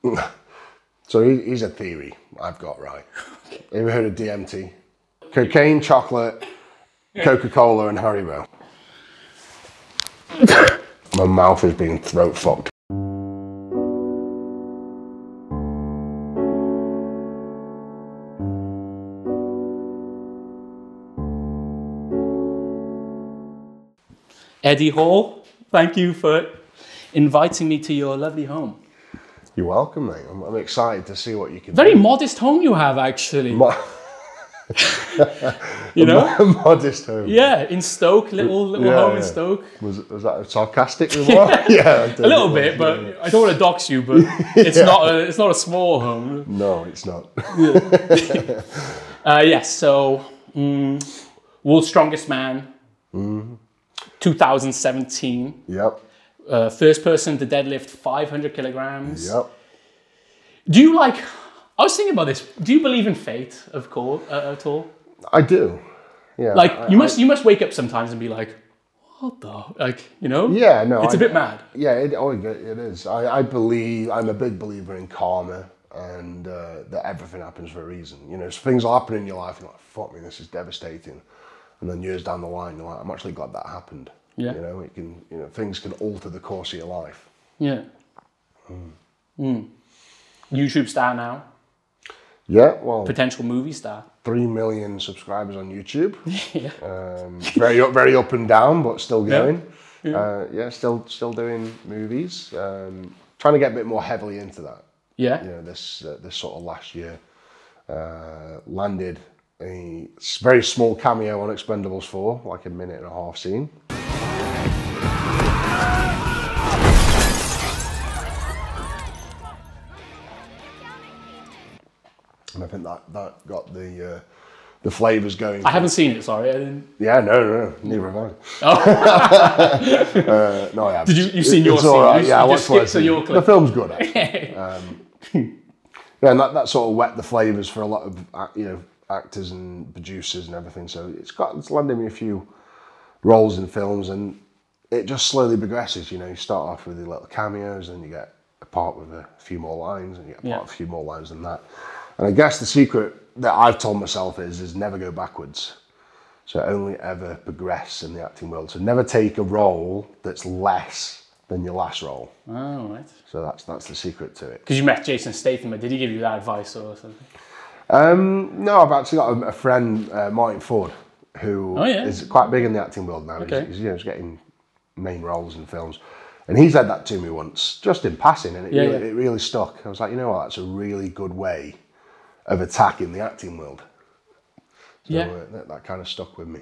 So here's a theory I've got, right? Have you ever heard of DMT? Cocaine, chocolate, Coca-Cola and Haribo. My mouth is being throat fucked. Eddie Hall, thank you for inviting me to your lovely home. You're welcome, mate. I'm excited to see what you can Very do. modest home you have, actually. You know? Modest home. Yeah, in Stoke, little home in Stoke. Was that a sarcastic remark? Yeah, a little bit, but I don't want to dox you, but it's not a small home. No, it's not. Yes, so World's Strongest Man, 2017. Yep. First person to deadlift 500 kilograms. Yep. Do you I was thinking about this. Do you believe in fate, of course, at all? I do. Yeah. Like you must wake up sometimes and be like, what the, you know? Yeah, no. It's a bit mad. Yeah, it is. I believe, I'm a big believer in karma and that everything happens for a reason. You know, so things will happen in your life and you're like, fuck me, this is devastating. And then years down the line, you're like, I'm actually glad that happened. Yeah. You know, things can alter the course of your life. Yeah. YouTube star now. Yeah, well. Potential movie star. 3 million subscribers on YouTube. Yeah. Very up and down, but still going. Yeah. Still doing movies. Trying to get a bit more heavily into that. Yeah. You know, this sort of last year, landed a very small cameo on Expendables 4, like a 1.5-minute scene. And I think that got the flavours going. I haven't seen it, sorry. I didn't... Yeah, no, neither have I. Oh. No, I haven't. You've seen your scene? Right. Yeah, I watched your clip. The film's good, actually. Yeah, and that sort of wet the flavours for a lot of actors and producers and everything. So it's landed me a few roles in films, and it just slowly progresses. You know, you start off with the little cameos, and you get a part with a few more lines, and you get a part with a few more lines than that. And I guess the secret that I've told myself is never go backwards. So only ever progress in the acting world. So never take a role that's less than your last role. Oh, right. So that's the secret to it. Because you met Jason Statham, did he give you that advice or something? No, I've actually got a friend, Martin Ford, who is quite big in the acting world now. Okay. He's getting main roles in films. And he said that to me once, just in passing, and it really stuck. I was like, you know what, that's a really good way of attacking the acting world. So that kind of stuck with me.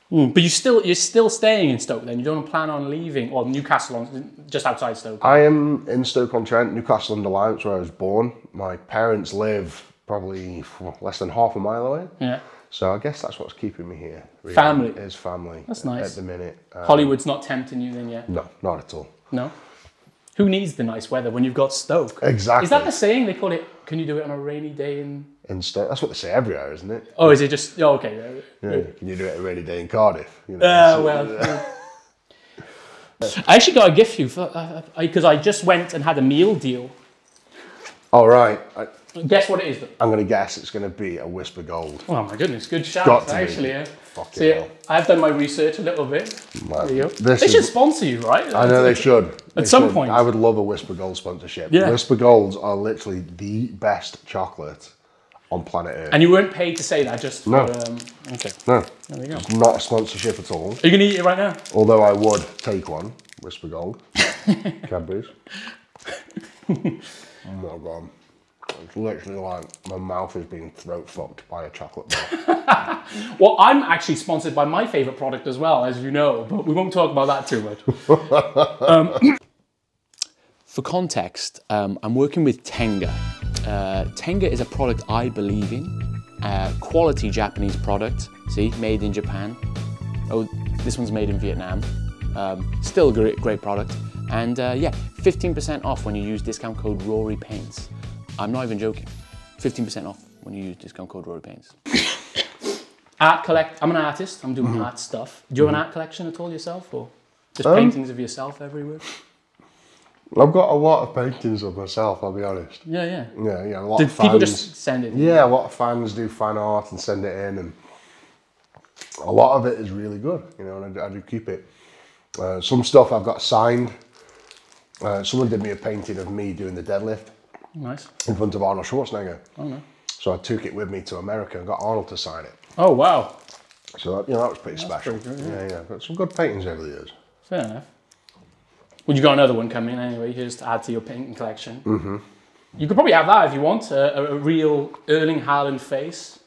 But you're still staying in Stoke then? You don't plan on leaving, or Newcastle, just outside Stoke? I am in Stoke-on-Trent, Newcastle-under-Lyme, where I was born. My parents live probably less than half a mile away. Yeah. So I guess that's what's keeping me here. Really. Family? Is family. That's nice. At the minute. Hollywood's not tempting you then yet? No, not at all. No? Who needs the nice weather when you've got Stoke? Exactly. Is that the saying? They call it, can you do it on a rainy day in Stoke? That's what they say everywhere, isn't it? Oh, is it just, okay. Yeah. Can you do it a rainy day in Cardiff? You know, I actually got a gift for you, because I just went and had a meal deal. All right. Guess what it is, though? I'm going to guess it's going to be a Whisper Gold. Oh my goodness, good shout, actually. Yeah. So I've done my research a little bit. There you go. They should sponsor you, right? I know they should. At some point. I would love a Whisper Gold sponsorship. Yeah. Whisper Golds are literally the best chocolate on planet Earth. And you weren't paid to say that, just for... okay. No. There we go. It's not a sponsorship at all. Are you going to eat it right now? Although I would take one. Whisper Gold. Cadbury's. Oh my God. It's literally like my mouth is being throat fucked by a chocolate bar. Well, I'm actually sponsored by my favourite product as well, as you know, but we won't talk about that too much. For context, I'm working with Tenga. Tenga is a product I believe in. Quality Japanese product. See, made in Japan. Oh, this one's made in Vietnam. Still a great product. And yeah, 15% off when you use discount code Rory Paints. I'm not even joking. 15% off when you use discount code Rory Paints. I'm an artist. I'm doing art stuff. Do you have an art collection at all yourself, or just paintings of yourself everywhere? I've got a lot of paintings of myself, I'll be honest. Yeah. Yeah, a lot Did of fans. people just send it? Yeah, a lot of fans do fan art and send it in, and a lot of it is really good, you know, and I do keep it. Some stuff I've got signed. Someone did me a painting of me doing the deadlift. Nice. In front of Arnold Schwarzenegger. Oh, no. So I took it with me to America and got Arnold to sign it. Oh, wow. So, you know, that was pretty special. Pretty good, Yeah. Got some good paintings over the years. Fair enough. Well, you got another one coming anyway, just to add to your painting collection. Mm-hmm. You could probably have that if you want, a real Erling Haaland face.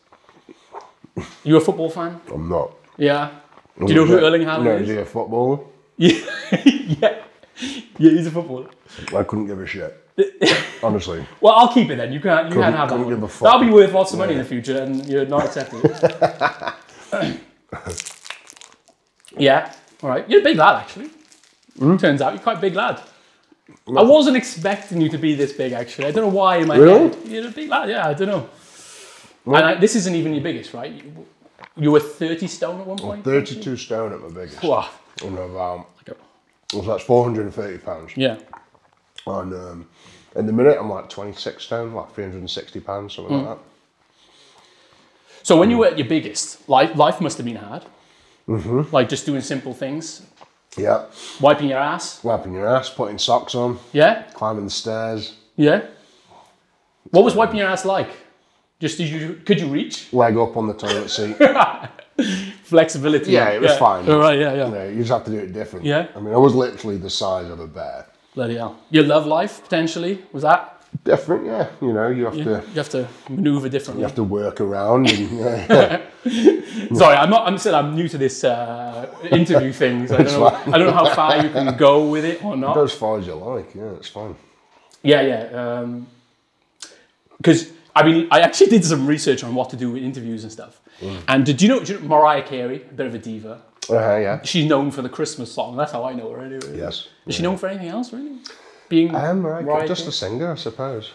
You a football fan? I'm not. Yeah. Do you know who Erling Haaland No, is? is he a footballer? Yeah, he's a footballer. I couldn't give a shit. Honestly. Well, I'll keep it then. You can have that one. That'll be worth lots of money in the future, and you're not accepting it. Yeah. All right. You're a big lad, actually. Turns out you're quite a big lad. I wasn't expecting you to be this big, actually. I don't know why in my head. You're a big lad. Yeah, I don't know. And this isn't even your biggest, right? You were 30 stone at one point? 32 stone at my biggest. Wow. And so that's 430 pounds. Yeah. And in the minute, I'm like 26 stone, like 360 pounds, something like that. So when you were at your biggest, life must have been hard. Mm-hmm. Like just doing simple things. Yeah. Wiping your ass. Wiping your ass, putting socks on. Yeah. Climbing the stairs. Yeah. What was wiping your ass like? Just could you reach? Leg up on the toilet seat. Flexibility. Yeah, it was fine. All right, yeah. You know, you just have to do it different. Yeah. I mean, I was literally the size of a bear. Bloody hell. Your love life, potentially, was that? Different, yeah. You know, you have to maneuver differently. You have to work around. And, Sorry, I'm new to this interview things. I don't know how far you can go with it or not. Go as far as you like. Yeah, it's fine. Yeah. Because I actually did some research on what to do with interviews and stuff. And did you know Mariah Carey, a bit of a diva? Yeah. She's known for the Christmas song. That's how I know her anyway. Yes. Is she known for anything else, really? Being Mariah, just a singer, I suppose.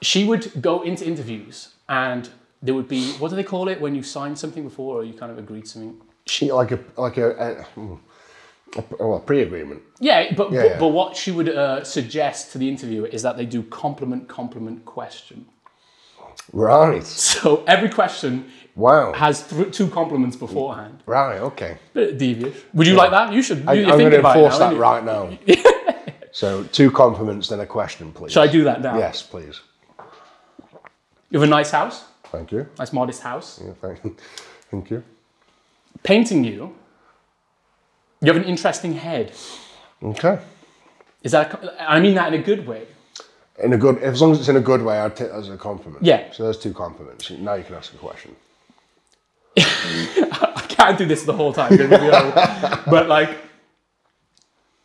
She would go into interviews and there would be, what do they call it when you sign something before or you kind of agreed something? Like a pre-agreement. Yeah, but what she would suggest to the interviewer is that they do compliment question. Right. So every question has two compliments beforehand. Right, okay. Bit devious. Would you like that? You should. I'm going to enforce that right now. So 2 compliments, then a question, please. Should I do that now? Yes, please. You have a nice house. Thank you. Nice modest house. Yeah, thank you. Painting you have an interesting head. Okay. Is that? I mean that in a good way. As long as it's in a good way, I'd take that as a compliment. Yeah. So there's 2 compliments. Now you can ask a question. I can't do this the whole time, but like,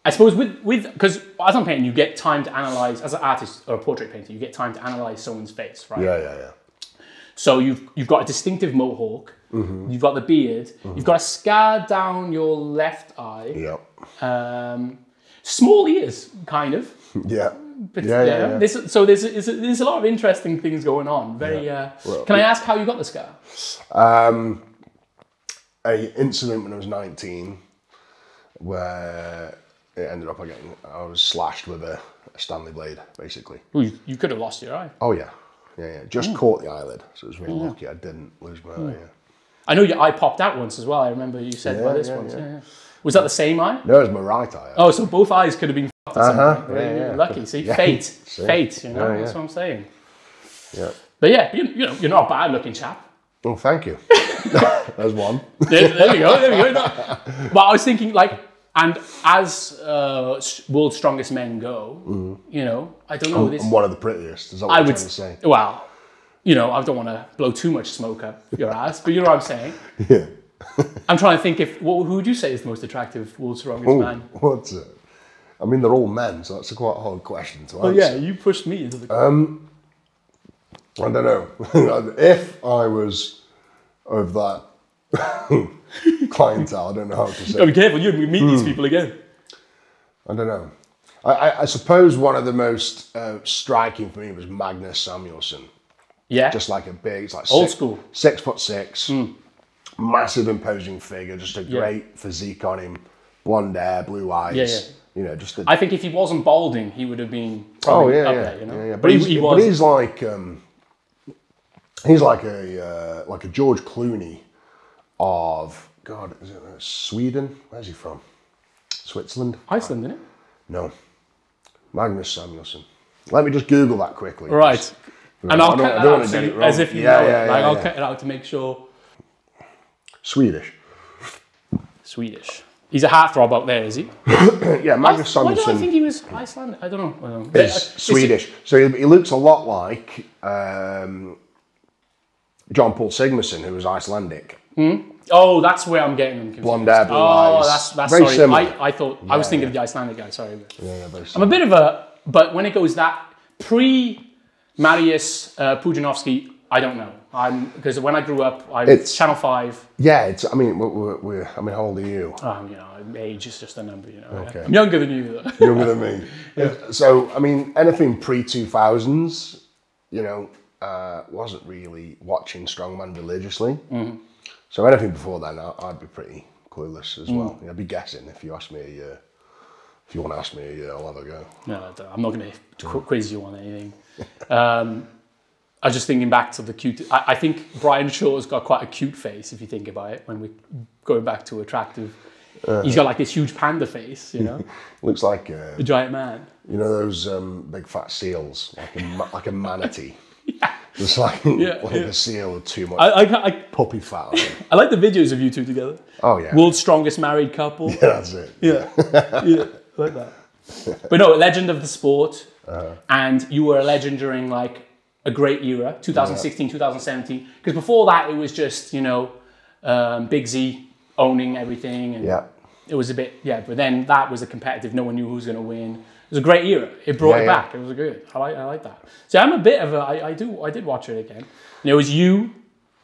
I suppose because as I'm painting, you get time to analyze, as an artist or a portrait painter, you get time to analyze someone's face, right? Yeah. So you've got a distinctive mohawk, you've got the beard, you've got a scar down your left eye. Yep. Small ears, kind of. Yeah. But Yeah. There's a lot of interesting things going on. Can I ask how you got the scar? A incident when I was 19 where it ended up I was slashed with a Stanley blade, basically. Well, you could have lost your eye. Oh yeah. Just caught the eyelid, so it was really lucky I didn't lose my eye. Yeah. I know your eye popped out once as well. I remember you said about this once. Yeah. Was that the same eye? No, it was my right eye. Oh, so both eyes could have been fucked at some point. Yeah. Lucky. See, fate. Fate, you know, that's what I'm saying. Yeah. But yeah, you're not a bad looking chap. Oh, thank you. There's one. There we go. But I was thinking, like, and as world's strongest men go, I don't know. I'm one of the prettiest. Is that what you're trying to say? Well, I don't want to blow too much smoke up your ass, but you know what I'm saying. Yeah. I'm trying to think who would you say is the most attractive world's strongest man? What's it? I mean, they're all men, so that's a quite hard question to answer. Oh yeah, you pushed me into the. I don't know. If I was of that clientele, I don't know how to say. Oh, be careful, you meet these people again. I don't know. I suppose one of the most striking for me was Magnus Samuelsson. Yeah. Just like it's like old school. 6'6", massive imposing figure, just a great physique on him, blonde hair, blue eyes. You know, just. I think if he wasn't balding, he would have been probably up there. You know, yeah. But he was. But he's like a George Clooney of God. Is it Sweden? Where's he from? Switzerland? Iceland, isn't it? No. Magnus Samuelsson. Let me just Google that quickly. Right. And I'll cut that out so as if you know it. Like, I'll cut it out to make sure. Swedish. He's a heartthrob out there, is he? Yeah, Magnus Samuelsson. Why do I think he was Icelandic? I don't know. It's Swedish. So he looks a lot like John Paul Sigmarsson, who was Icelandic. Oh, that's where I'm getting them confused. Blonde hair, blue eyes. That's very sorry. similar. I thought I was thinking of the Icelandic guy. Sorry. Yeah, very similar. I'm a bit of a, but when it goes that pre-Mariusz Pudzianowski, I don't know. Because when I grew up, it's Channel 5. Yeah, I mean, how old are you? You know, age is just a number, you know. Okay. I'm younger than you, though. Younger than me. Yeah. So, I mean, anything pre-2000s, you know, wasn't really watching strongman religiously. So anything before then, I'd be pretty clueless as well. I'd be guessing if you asked me a year. If you want to ask me a year, I'll have a go. No, I'm not going to quiz you on anything. I was just thinking back to the cute. I think Brian Shaw's got quite a cute face if you think about it. When we're going back to attractive, he's got like this huge panda face, you know. Looks like a giant man. You know those big fat seals, like a manatee. It's like a seal with too much puppy fat on it. I like the videos of you two together. Oh yeah. World's strongest married couple. Yeah, that's it. Yeah, yeah, I like that. But no, legend of the sport, and you were a legend during like a great era, 2016, 2017. Because before that, it was just, you know, Big Z owning everything. And it was a bit, but then that was a competitive, no one knew who was going to win. It was a great era. It brought it back. It was good. I like that. So I'm a bit of a, I did watch it again. And it was you,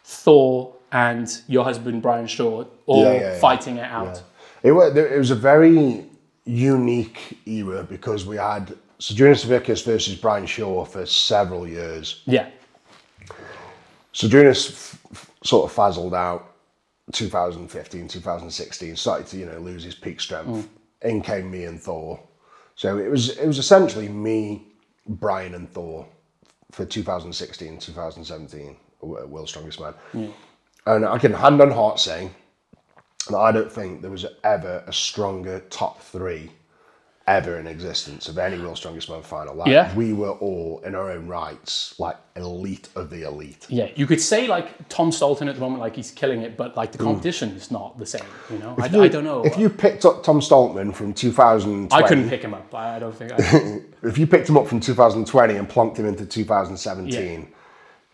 Thor, and your husband, Brian Shaw, all fighting it out. Yeah. It was a very unique era because we had Žydrūnas Savickas versus Brian Shaw for several years. Yeah. Žydrūnas sort of fizzled out 2015, 2016, started to, you know, lose his peak strength. In came me and Thor. So it was essentially me, Brian and Thor for 2016, 2017, World's Strongest Man. Yeah. And I can hand on heart say that I don't think there was ever a stronger top three ever in existence of any World's Strongest Man final. Like, we were all in our own rights, like elite of the elite. Yeah, you could say like Tom Stolton at the moment, like he's killing it, but like the competition is not the same, you know? I don't know. If you picked up Tom Stoltman from 2020... I couldn't pick him up, I don't think I could. If you picked him up from 2020 and plonked him into 2017,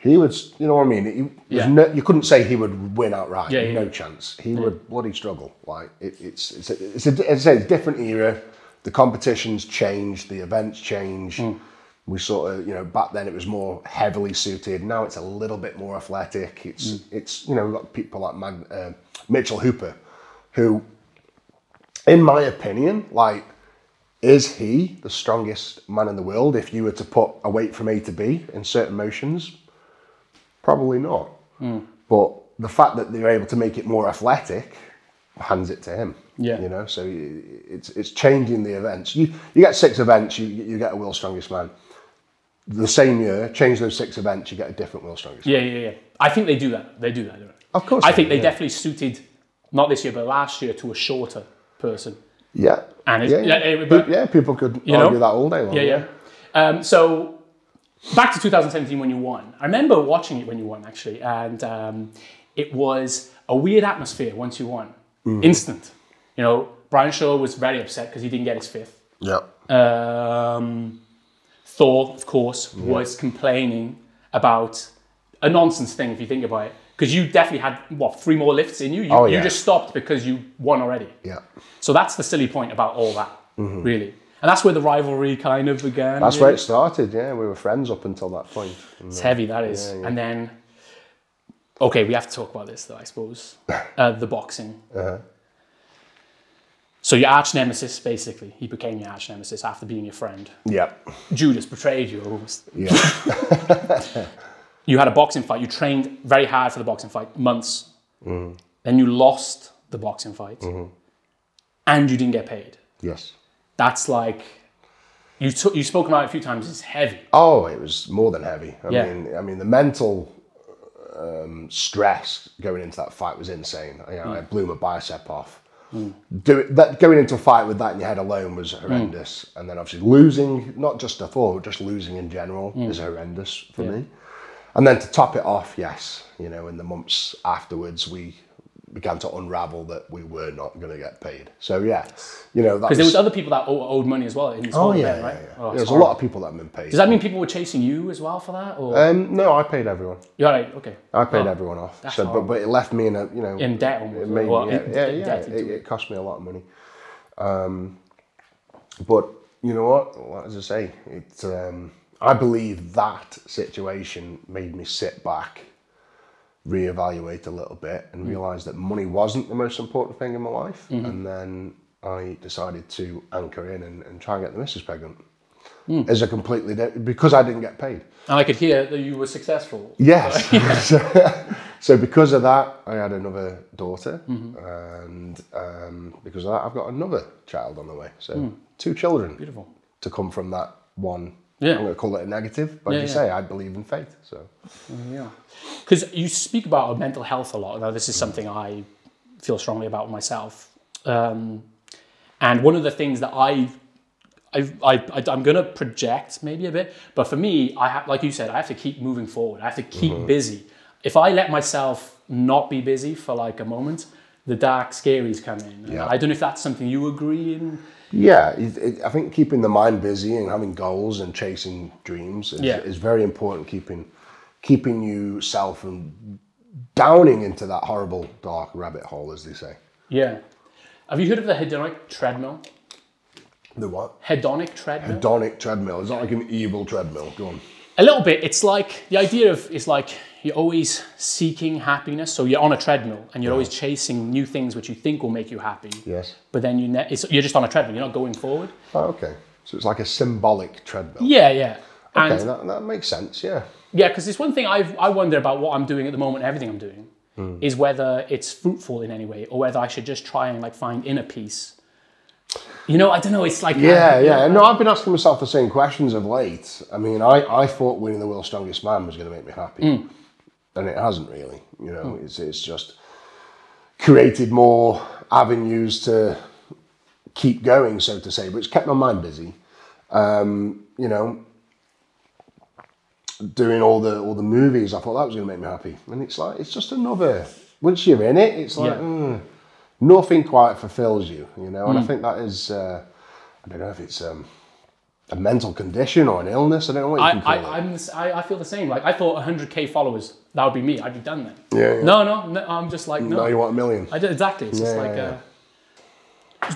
he would, you know what I mean? You couldn't say he would win outright, no chance. He would bloody struggle. Like, it's a different era. The competitions changed, the events changed. We sort of, you know, back then it was more heavily suited. Now it's a little bit more athletic. It's you know, we've got people like Mitchell Hooper, who, in my opinion, like, is he the strongest man in the world? If you were to put a weight from A to B in certain motions, probably not. But the fact that they're able to make it more athletic hands it to him. Yeah, you know, so it's changing the events. You get 6 events, you get a World's Strongest Man. The same year, change those 6 events, you get a different World's Strongest Man. Yeah. I think they do that. Don't they? Of course. I think they definitely suited, not this year, but last year, to a shorter person. Yeah. And people could argue that all day long. Yeah. So back to 2017 when you won. I remember watching it when you won, actually, and it was a weird atmosphere once you won. Instant. You know, Brian Shaw was very upset because he didn't get his 5th. Yeah. Thor, of course, was complaining about a nonsense thing, if you think about it. Because you definitely had, 3 more lifts in you? You just stopped because you won already. Yeah. So that's the silly point about all that, really. And that's where the rivalry kind of began. That's where it started, yeah. We were friends up until that point. It's heavy, that is. Yeah. And then, okay, we have to talk about this, though, I suppose. The boxing. So your arch nemesis, basically, he became your arch nemesis after being your friend. Yeah. Judas betrayed you almost. Yeah. You had a boxing fight. You trained very hard for the boxing fight, months. Then you lost the boxing fight, and you didn't get paid. Yes. that's like, you spoke about it a few times, it's heavy. Oh, it was more than heavy. I Yeah. mean, the mental stress going into that fight was insane. I blew my bicep off. Going into a fight with that in your head alone was horrendous. And then obviously losing, not just a fall, just losing in general is horrendous for me. And then to top it off, yes, you know, in the months afterwards, we began to unravel that we were not going to get paid. So yeah, you know, because there was other people that owed money as well in this whole event, right? Yeah. Oh, There's a lot of people that have been paid. Does that mean people were chasing you as well for that? Or? No, I paid everyone. Yeah, right, okay. I paid everyone off. So, but it left me in a, you know, in debt almost. It made, it cost me a lot of money. But you know what? As I say, I believe that situation made me sit back, reevaluate a little bit, and realize that money wasn't the most important thing in my life. And then I decided to anchor in and try and get the missus pregnant. As a completely because I didn't get paid. And I could hear that you were successful. Yes. So because of that, I had another daughter, and because of that, I've got another child on the way. So 2 children. Beautiful. To come from that one. Yeah. I'm going to call it a negative, but you say I believe in faith. So. Yeah. Because you speak about mental health a lot. Now, this is something I feel strongly about myself. And one of the things that I'm going to project maybe a bit, but for me, like you said, I have to keep moving forward. I have to keep busy. If I let myself not be busy for like a moment, the dark scaries come in. Yeah. I don't know if that's something you agree in. Yeah, I think keeping the mind busy and having goals and chasing dreams is very important. Keeping yourself from downing into that horrible dark rabbit hole, as they say. Yeah. Have you heard of the hedonic treadmill? The what? Hedonic treadmill. Hedonic treadmill. Is that like an evil treadmill? Go on. A little bit. It's like the idea of it's like you're always seeking happiness. So you're on a treadmill and you're always chasing new things which you think will make you happy. Yes. But then you're just on a treadmill. You're not going forward. Oh, okay. So it's like a symbolic treadmill. Yeah, yeah. Okay, that makes sense. Yeah. Yeah, because it's one thing I wonder about what I'm doing at the moment. Everything I'm doing is whether it's fruitful in any way or whether I should just try and like find inner peace. You know, I don't know. It's like No, I've been asking myself the same questions of late. I mean, I thought winning the World's Strongest Man was going to make me happy, and it hasn't really. You know, it's just created more avenues to keep going, so to say. But it's kept my mind busy. You know, doing all the movies. I thought that was going to make me happy, and it's like it's just another. Once you're in it, it's like. Nothing quite fulfills you, you know, and I think that is, I don't know if it's a mental condition or an illness. I don't know what you can call it. I feel the same. Like I thought 100k followers, that would be me. I'd be done then. Yeah. No, I'm just like, no. Now you want 1 million. Exactly. It's just like,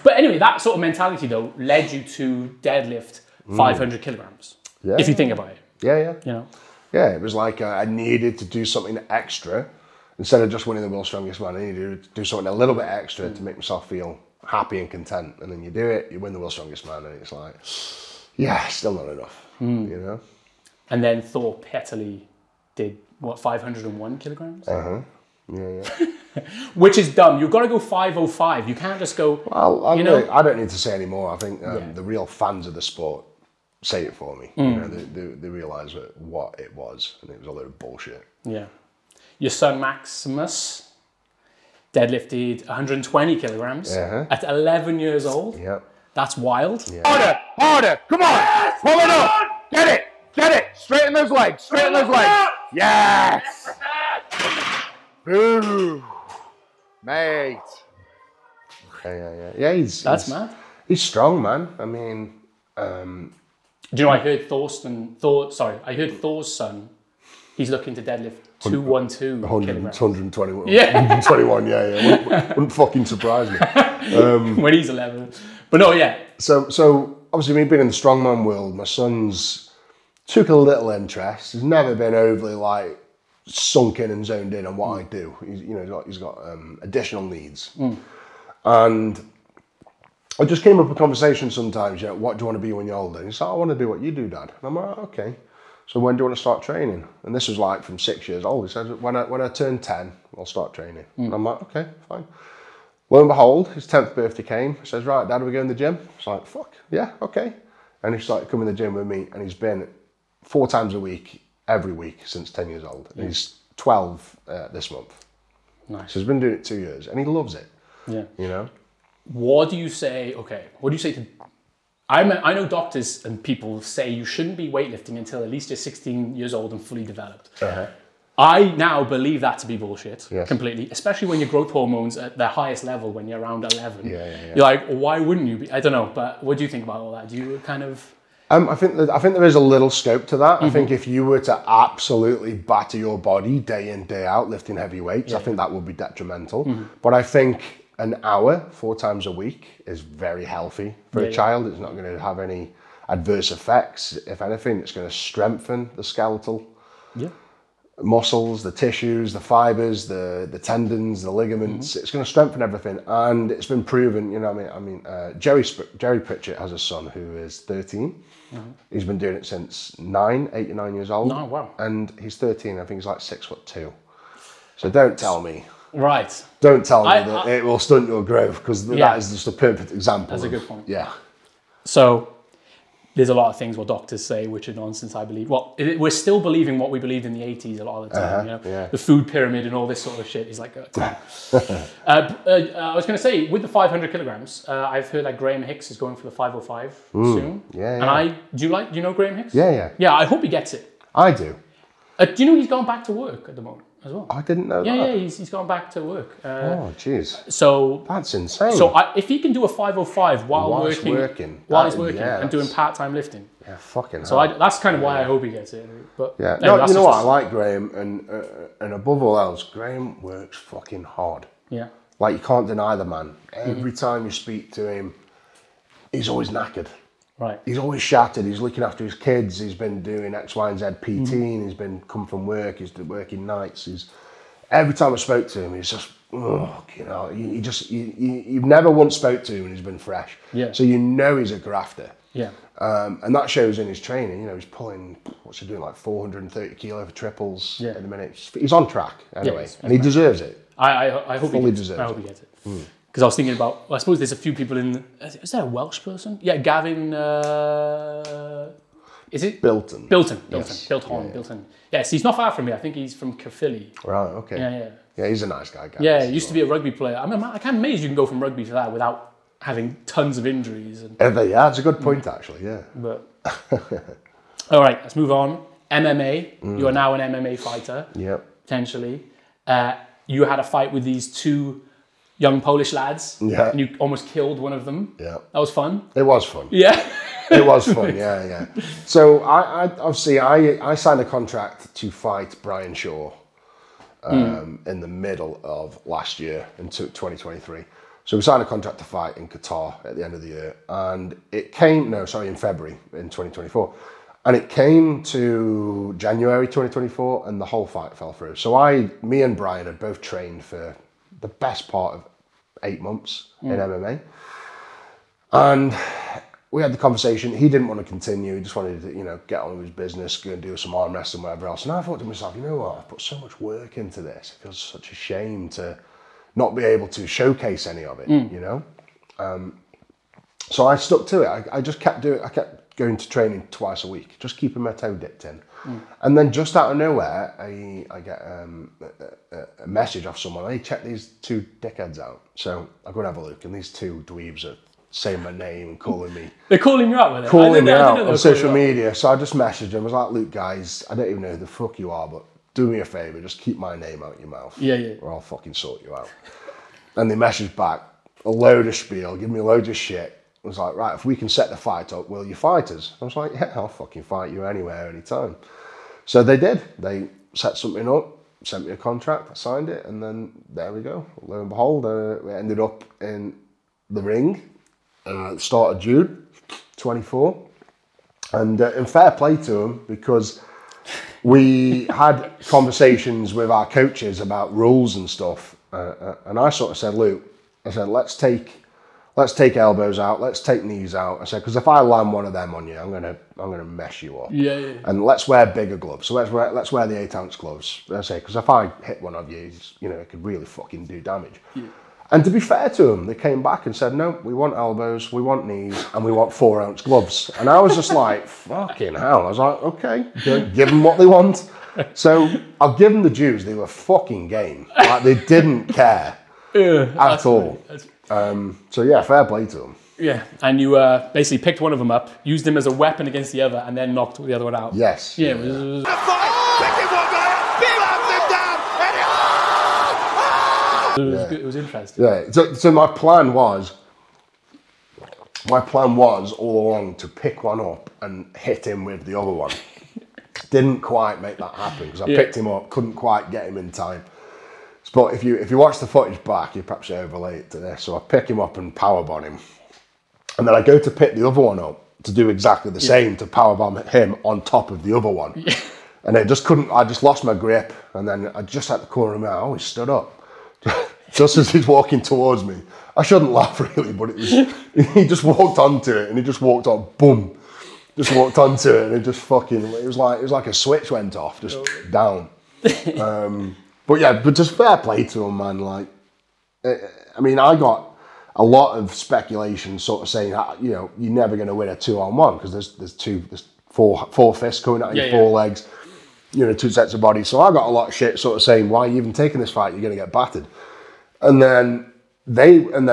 but anyway, that sort of mentality though led you to deadlift 500 kilograms. Yeah. If you think about it. Yeah. You know. Yeah, it was like I needed to do something extra. Instead of just winning the World's Strongest Man, I needed to do something a little bit extra to make myself feel happy and content. And then you do it, you win the World's Strongest Man, and it's like, yeah, still not enough, you know? And then Thor Petterly did, what, 501 kilograms? Yeah. Which is dumb. You've got to go 505. You can't just go, well, I don't need to say any more. I think the real fans of the sport say it for me. You know, they realise what it was, and it was a load of bullshit. Yeah. Your son Maximus deadlifted 120 kilograms at 11 years old. Yep. That's wild. Yeah. Harder, come on, yes, pull it up, get it, straighten those legs, yes, boom, mate. Yeah, that's mad. He's strong, man. I mean, do you know, I heard Thor's son, he's looking to deadlift 212 kilograms. 121. Yeah. 121, yeah. Wouldn't fucking surprise me. When he's 11. But no, yeah. So obviously me being in the strongman world, my son's took a little interest. He's never been overly like sunk in and zoned in on what I do. He's got additional needs. And I just came up with a conversation sometimes, what do you want to be when you're older? And he's like, I want to do what you do, Dad. And I'm like, okay. So when do you want to start training? And this was like from 6 years old. He said, when I turn 10, I'll start training. And I'm like, okay, fine. Lo and behold, his 10th birthday came. He says, right, Dad, are we going to the gym? It's like, fuck, yeah, okay. And he started coming to the gym with me, and he's been 4 times a week, every week since 10 years old. And he's 12 this month. Nice. So he's been doing it 2 years, and he loves it. Yeah. You know? What do you say to... I know doctors and people say you shouldn't be weightlifting until at least you're 16 years old and fully developed. I now believe that to be bullshit, completely, especially when your growth hormones at their highest level when you're around 11. You're like, why wouldn't you be? I don't know, but what do you think about all that? Do you kind of... I think there is a little scope to that. I think if you were to absolutely batter your body day in, day out, lifting heavy weights, I think that would be detrimental. But I think an hour, 4 times a week is very healthy for a child. It's not going to have any adverse effects. If anything, it's going to strengthen the skeletal muscles, the tissues, the fibers, the tendons, the ligaments. It's going to strengthen everything, and it's been proven. You know, Jerry Pritchett has a son who is 13. He's been doing it since 8 or 9 years old. Oh, wow. And he's 13. I think he's like 6'2". So don't tell me. Right. Don't tell me that it will stunt your growth, because that is just a perfect example. That's a good point. Yeah. So there's a lot of things what doctors say which are nonsense, I believe. Well, we're still believing what we believed in the 80s a lot of the time. You know? The food pyramid and all this sort of shit is like, come on. I was going to say, with the 500 kilograms, I've heard that Graham Hicks is going for the 505 soon. And do you know Graham Hicks? Yeah, I hope he gets it. I do. Do you know he's gone back to work at the moment as well? I didn't know that. Yeah, he's gone back to work. Oh, jeez. So that's insane. So if he can do a 505 while he's working and doing part-time lifting. Yeah, fucking so hell. that's kind of why I hope he gets it. But yeah, no, you know what? I like Graham, and above all else, Graham works fucking hard. Yeah. Like, you can't deny the man. Every time you speak to him, he's always knackered. Right. He's always shattered. He's looking after his kids. He's been doing X, Y, and Z PT. And he's been come from work. He's working nights. Every time I spoke to him, he's just, you know, you've never once spoke to him and he's been fresh. Yeah. So you know he's a grafter. Yeah. And that shows in his training. You know, he's pulling, what's he doing, like 430 kilo for triples at the minute. He's on track anyway, and he deserves it. I hope he gets it. I hope he gets it. Because I was thinking about, I suppose there's a few people in, is there a Welsh person? Yeah, Gavin, is it? Bilton. Yes. Bilton. Yes, he's not far from me. I think he's from Caerphilly. Right, okay. Yeah, he's a nice guy. Gavin. Yeah, he used to be a rugby player. I can't amazed you can go from rugby to that without having tons of injuries. And, yeah, that's a good point actually, yeah. But all right, let's move on. MMA, you are now an MMA fighter. Yep. Potentially. You had a fight with these 2 young Polish lads, and you almost killed one of them. Yeah, that was fun. It was fun. Yeah, it was fun. Yeah. So I signed a contract to fight Brian Shaw in the middle of last year, in 2023. So we signed a contract to fight in Qatar at the end of the year, and it came in February in 2024, and it came to January 2024, and the whole fight fell through. So me and Brian had both trained for the best part of 8 months in MMA. And we had the conversation. He didn't want to continue. He just wanted to, you know, get on with his business, go and do some arm wrestling, whatever else. And I thought to myself, you know what? I've put so much work into this. It feels such a shame to not be able to showcase any of it, you know? So I stuck to it. I just kept doing it. I kept going to training twice a week, just keeping my toe dipped in. And then just out of nowhere, I get a message off someone. Hey, check these 2 dickheads out. So I go and have a look, and these 2 dweebs are saying my name and calling me. They're calling you out with it? Calling me out on social media. So I just messaged them. I was like, look, guys, I don't even know who the fuck you are, but do me a favour, just keep my name out your mouth. Yeah. Or I'll fucking sort you out. And they messaged back a load of spiel, give me loads of shit. I was like, right, if we can set the fight up, will you fight us? I was like, yeah, I'll fucking fight you anywhere, anytime. So they did. They set something up, sent me a contract, I signed it, and then there we go. Lo and behold, we ended up in the ring at the start of June 24. And in fair play to them, because we had conversations with our coaches about rules and stuff. And I sort of said, Luke, I said, let's take elbows out, let's take knees out. I said, because if I land one of them on you, I'm gonna mess you up. Yeah. And let's wear bigger gloves. So let's wear the 8-ounce gloves. I say, because if I hit one of you, you know, it could really fucking do damage. Yeah. And to be fair to them, they came back and said, no, we want elbows, we want knees, and we want 4-ounce gloves. And I was just like, fucking hell. I was like, okay, give them what they want. So I'll give them the dues. They were fucking game. Like, they didn't care at all. So yeah, fair play to them. Yeah, and you basically picked one of them up, used him as a weapon against the other, and then knocked the other one out. Yes. Yeah. It was interesting. Yeah. So my plan was all along to pick one up and hit him with the other one. Didn't quite make that happen because I picked him up, couldn't quite get him in time. But if you watch the footage back, you perhaps overlay it to this. So I pick him up and powerbomb him, and then I go to pick the other one up to do exactly the same, to powerbomb him on top of the other one. Yeah. And I just couldn't. I just lost my grip, and then I just at the corner of my eye, he stood up. Just as he's walking towards me. I shouldn't laugh really, but it was, he just walked onto it and he just walked on, boom. Just walked onto it and it just fucking, it was like a switch went off, just down. But yeah, but just fair play to him, man. Like, I mean, I got a lot of speculation sort of saying, you know, you're never going to win a 2-on-1 because there's four fists coming out of your 4 legs, you know, 2 sets of bodies. So I got a lot of shit sort of saying, why are you even taking this fight? You're going to get battered. And then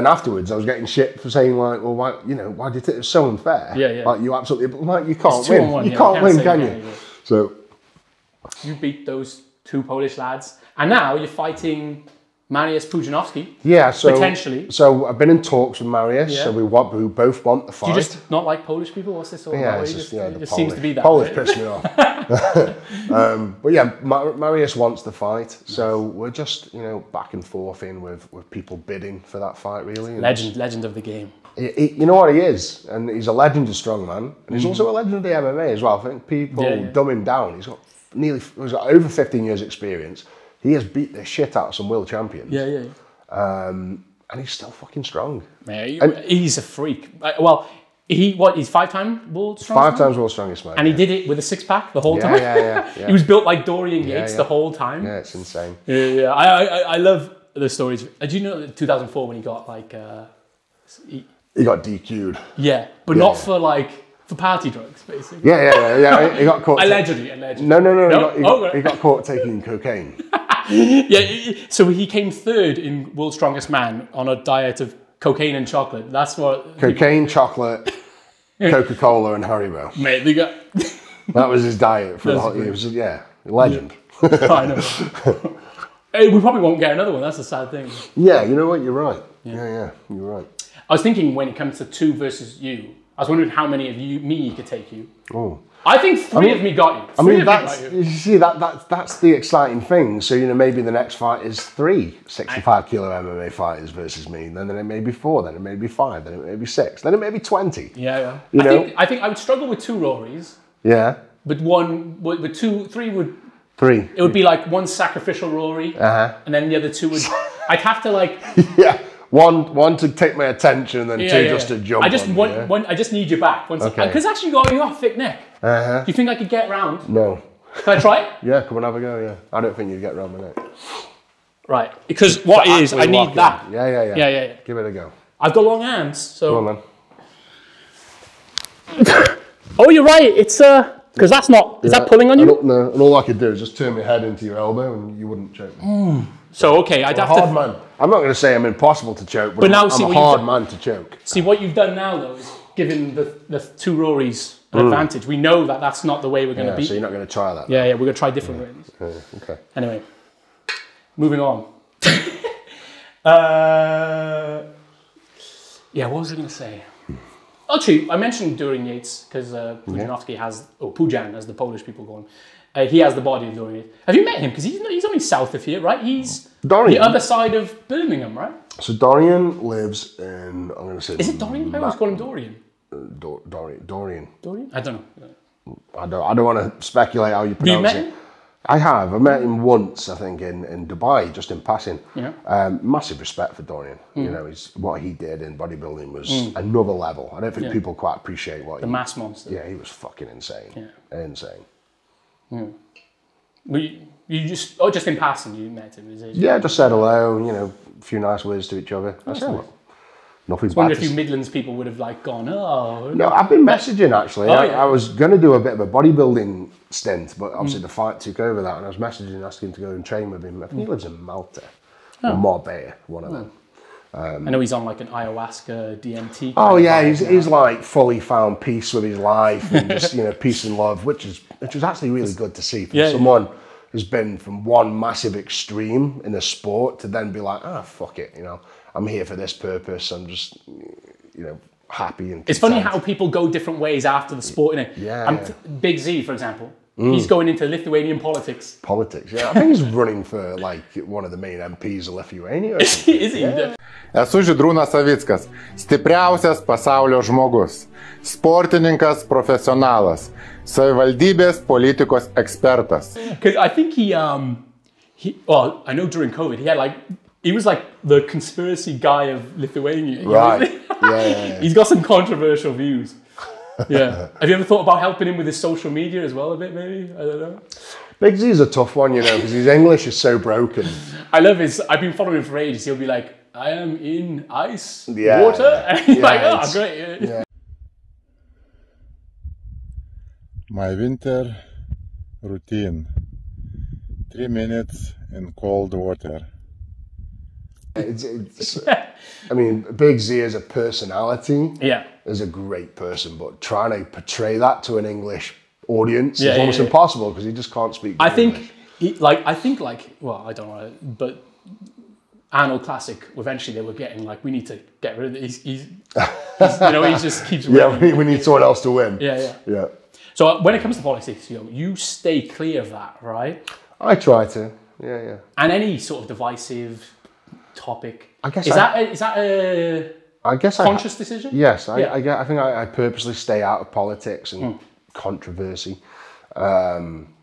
afterwards, I was getting shit for saying like, well, why did it? It's so unfair. Yeah. Like you absolutely, like you can't win. You can't win, can you? Yeah. So you beat those 2 Polish lads, and now you're fighting Mariusz Pudzianowski. Yeah, so potentially. So I've been in talks with Mariusz. Yeah. So we both want the fight. Do you just not like Polish people? What's this all about? It just seems to be that. Polish piss me off. But yeah, Mariusz wants the fight, so we're just back and forth with people bidding for that fight. Really, legend of the game. You know what he is, and he's a legend of strongman, and he's also a legend of the MMA as well. I think people dumb him down. He's got over 15 years experience. He has beat the shit out of some world champions. Yeah. And he's still fucking strong. Man, he's a freak. Well, he's 5-time world strongest? 5 times world strongest man. And he did it with a 6-pack the whole time? Yeah. He was built like Dorian Yates the whole time. Yeah, it's insane. Yeah. I love the stories. Did you know 2004 when he got like... he got DQ'd. Yeah, but not for party drugs, basically. Yeah. He got caught. Allegedly. No. He got caught taking cocaine. Yeah, so he came 3rd in World's Strongest Man on a diet of cocaine and chocolate. That's what... Cocaine, chocolate, Coca-Cola and Haribo. Mate, they got... That was his diet for the whole... He was, a legend. I know. Hey, we probably won't get another one. That's the sad thing. Yeah, you know what? You're right. Yeah, you're right. I was thinking when it comes to 2 versus you, I was wondering how many of me could take you. Oh. I think 3 of me got you. You see, that's the exciting thing. So, maybe the next fight is 3 65-kilo MMA fighters versus me. Then it may be 4, then it may be 5, then it may be 6, then it may be 20. Yeah. I think I would struggle with 2 Rorys. Yeah. But 3 would... 3. It would be like 1 sacrificial Rory, and then the other 2 would... I'd have to like... Yeah. One to take my attention, and then 2 just to jump. I just need your back. Because actually you got a thick neck. Do you think I could get round? No. Can I try it? Yeah, come and have a go. Yeah, I don't think you'd get round my neck. Right, because I need that. Yeah. Give it a go. I've got long arms, so. Come on, then. Oh, you're right. It's because that's not. Is that pulling on you? No, and all I could do is just turn my head into your elbow, and you wouldn't choke me. So okay, I'd have to. Hard man. I'm not going to say I'm impossible to choke, but I'm a hard man to choke. See what you've done now, though, is given the 2 Rorys an advantage. We know that that's not the way we're going to beat. So you're not going to try that. Yeah, we're going to try different ways. Okay. Anyway, moving on. What was I going to say? Actually, I mentioned Dorian Yates because Pudzianowski Pudzian, as the Polish people call him. He has the body of Dorian Yates. Have you met him? Because he's only south of here, right? He's Dorian. The other side of Birmingham, right? So Dorian lives in, I'm going to say... Is it Dorian? I always call him Dorian. Dorian. Dorian? I don't know. I don't want to speculate how you pronounce you met him? I have. I met him once, I think, in Dubai, just in passing. Yeah. Massive respect for Dorian. What he did in bodybuilding was another level. I don't think people quite appreciate what the mass monster. Yeah, he was fucking insane. Yeah. Insane. You just in passing you met him, is it? Yeah, just said hello, you know, a few nice words to each other. That's it. Nothing bad. I wonder if a few Midlands people would have like gone, oh. No, I've been messaging actually. I was going to do a bit of a bodybuilding stint, but obviously the fight took over that, and I was messaging asking to go and train with him. I think he lives in Malta or Marbella, one of them. I know he's on like an ayahuasca DMT. Oh yeah, he's like fully found peace with his life and just, you know, peace and love, which was actually really good to see from someone who's been from one massive extreme in a sport to then be like, fuck it, you know, I'm here for this purpose. I'm just, you know, happy and content. It's funny how people go different ways after the sport, innit? Yeah. Big Z, for example. He's going into Lithuanian politics. Politics, yeah. I think he's running for like one of the main MPs of Lithuania. Is he? Yeah. Esu Žydrūnas Savickas, stipriausias pasaulio žmogus, sportininkas profesionalas, savivaldybės politikos ekspertas. Because I think well, I know during COVID, he was like the conspiracy guy of Lithuania. Right. Yeah. He's got some controversial views. Yeah. Have you ever thought about helping him with his social media as well a bit, maybe? I don't know. Big Z's a tough one, you know, because his English is so broken. I love I've been following him for ages. He'll be like, I am in ice, water. And he's like, great. Yeah. My winter routine. 3 minutes in cold water. I mean, Big Z as a personality is a great person, but trying to portray that to an English audience is almost impossible because he just can't speak English. Well, I don't know, but Arnold Classic, eventually they were getting like, we need to get rid of it. He's you know, he just keeps winning. Yeah, we need someone else to win. Yeah. So when it comes to politics, you stay clear of that, right? I try to, yeah. And any sort of divisive topic. I guess is that a conscious decision? Yes, I think I purposely stay out of politics and controversy,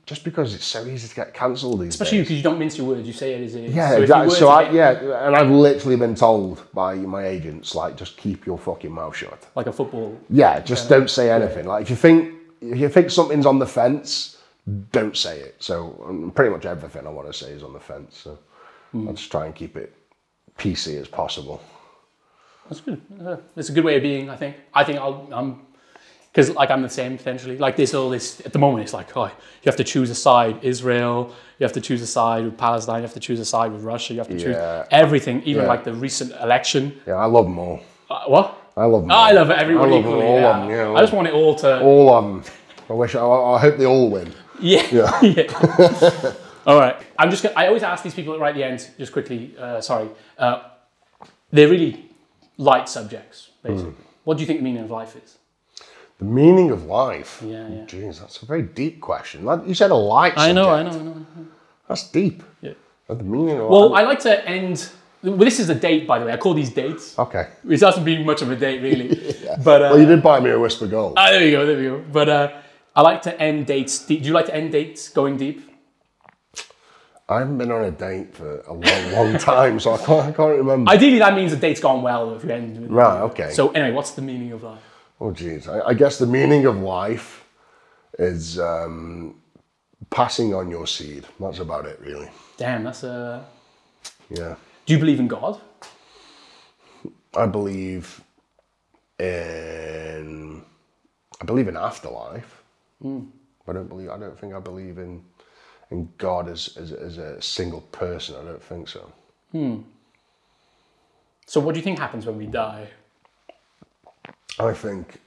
just because it's so easy to get cancelled these days. Especially because you don't mince your words, you say it as it is. Yeah, exactly. So and I've literally been told by my agents, like, just keep your fucking mouth shut. Like a football. Yeah, just don't say anything. Like if you think something's on the fence, don't say it. So pretty much everything I want to say is on the fence. So I'll just try and keep it PC as possible. That's good. It's a good way of being, I think. I'm because like I'm the same potentially. Like this at the moment it's like, you have to choose a side, Israel, you have to choose a side with Palestine, you have to choose a side with Russia, you have to choose everything, even like the recent election. Yeah, I love them all. What? I love them. I love everyone equally. All of them, yeah. I just want it all to... All of them. I hope they all win. Yeah. All right. I always ask these people right at the end, just quickly, they're really light subjects, basically. What do you think the meaning of life is? The meaning of life? Yeah. Jeez, that's a very deep question. You said a light subject. I know. That's deep. Yeah. The meaning of life. I like to end... Well, this is a date, by the way. I call these dates. Okay. Which doesn't be much of a date, really. But well, you did buy me a Whisper Gold. There we go. But I like to end dates deep. Do you like to end dates going deep? I haven't been on a date for a long time, so I can't remember. Ideally, that means the date's gone well if you end with Right, okay. So anyway, what's the meaning of life? Oh, geez. I guess the meaning of life is passing on your seed. That's about it, really. Damn, that's a... Yeah. Do you believe in God? I believe in afterlife. I don't think I believe in God as a single person. I don't think so. So what do you think happens when we die? I think,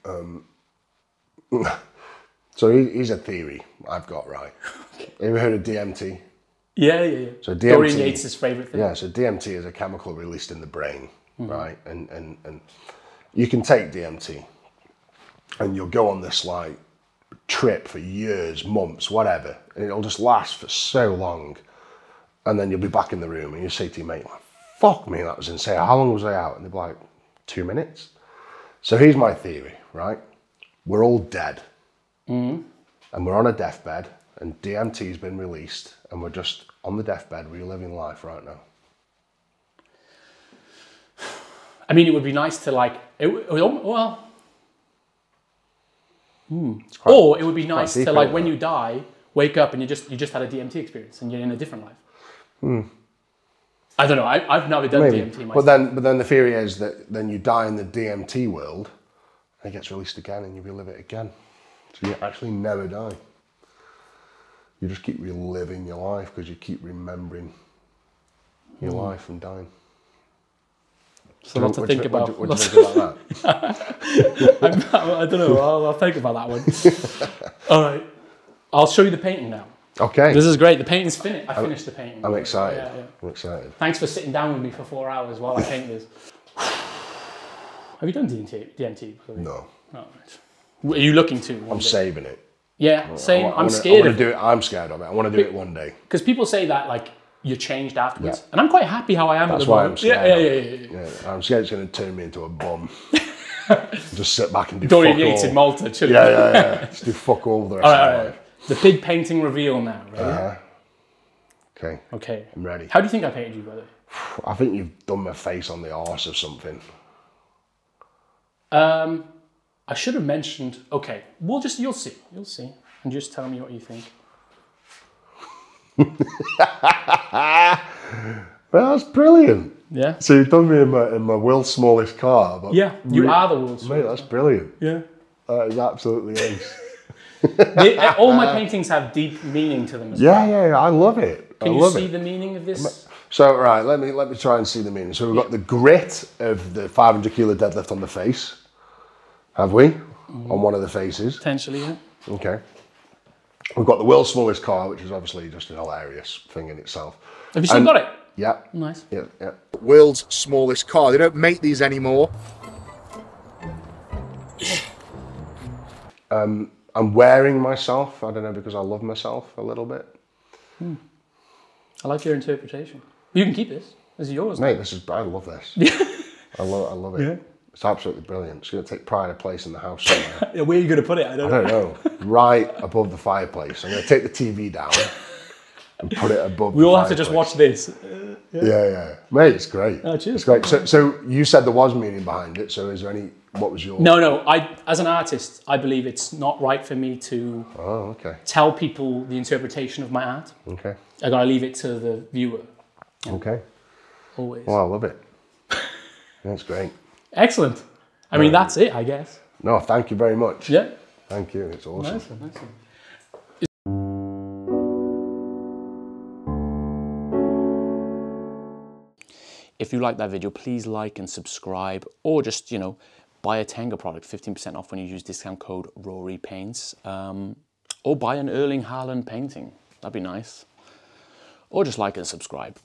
so here's a theory I've got, right? Have you ever heard of DMT? Yeah. So DMT, Dorian Yates' favourite thing. Yeah, so DMT is a chemical released in the brain, right? And you can take DMT and you'll go on this like trip for years, months, whatever, and it'll just last for so long. And then you'll be back in the room and you say to your mate, fuck me, that was insane. How long was I out? And they'll be like, 2 minutes. So here's my theory, right? We're all dead. And we're on a deathbed and DMT's been released and we're just on the deathbed reliving life right now. I mean, it would be nice to like, or it would be nice to like when you die, wake up and you just had a DMT experience and you're in a different life. I don't know. I've never done DMT myself. But then the theory is that then you die in the DMT world, and it gets released again, and you relive it again. So you actually never die. You just keep reliving your life because you keep remembering your life and dying. So lot to think about. What do you think about that? I don't know. I'll think about that one. All right. I'll show you the painting now. Okay. This is great. The painting's finished. I finished the painting. I'm excited. Yeah. I'm excited. Thanks for sitting down with me for 4 hours while I paint this. Have you done DMT? No. Oh, right. Are you looking to? I'm saving it. Yeah, same. I'm scared of it. I'm scared of it. I want to do it one day. Because people say that like you're changed afterwards, and I'm quite happy how I am. That's at the why moment. I'm scared. Yeah. I'm scared it's going to turn me into a bum. Just sit back and do Dorian fuck Yates all. in Malta, chilling. Yeah. Just do fuck all the rest of my life. The big painting reveal now. Ready? Okay. Okay. I'm ready. How do you think I painted you, brother? I think you've done my face on the arse or something. I should have mentioned. Okay, you'll see, and just tell me what you think. Well, that's brilliant. Yeah. So you've done me in my world's smallest car. But Yeah, you are the world's mate. That's brilliant. Yeah. That is absolutely ace. All my paintings have deep meaning to them as Yeah, well. I love it. Can you see the meaning of this? So right, let me try and see the meaning. So we've got the grit of the 500 kilo deadlift on the face. Have we? On one of the faces. Potentially, yeah. Okay. We've got the world's smallest car, which is obviously just an hilarious thing in itself. Have you still got it? Yeah. Nice. Yeah. World's smallest car. They don't make these anymore. I'm wearing myself. I don't know, because I love myself a little bit. I like your interpretation. You can keep this. This is yours. Mate, I love this. I love it. Yeah. It's absolutely brilliant. It's going to take pride of place in the house somewhere. Where are you going to put it? I don't know. Right above the fireplace. I'm going to take the TV down and put it above We all have to just watch this. Yeah. Mate, it's great. Oh, cheers. It's great. So you said there was meaning behind it. So is there any, what was your... No. As an artist, I believe it's not right for me to tell people the interpretation of my art. Okay. I got to leave it to the viewer. Okay. Always. Well, I love it. That's great. Excellent. I mean, that's it, I guess. No, thank you very much. Yeah. Thank you. It's awesome. Nice one. If you like that video, please like and subscribe, or just, buy a Tenga product, 15% off when you use discount code Rory Paints, or buy an Erling Haaland painting. That'd be nice. Or just like and subscribe.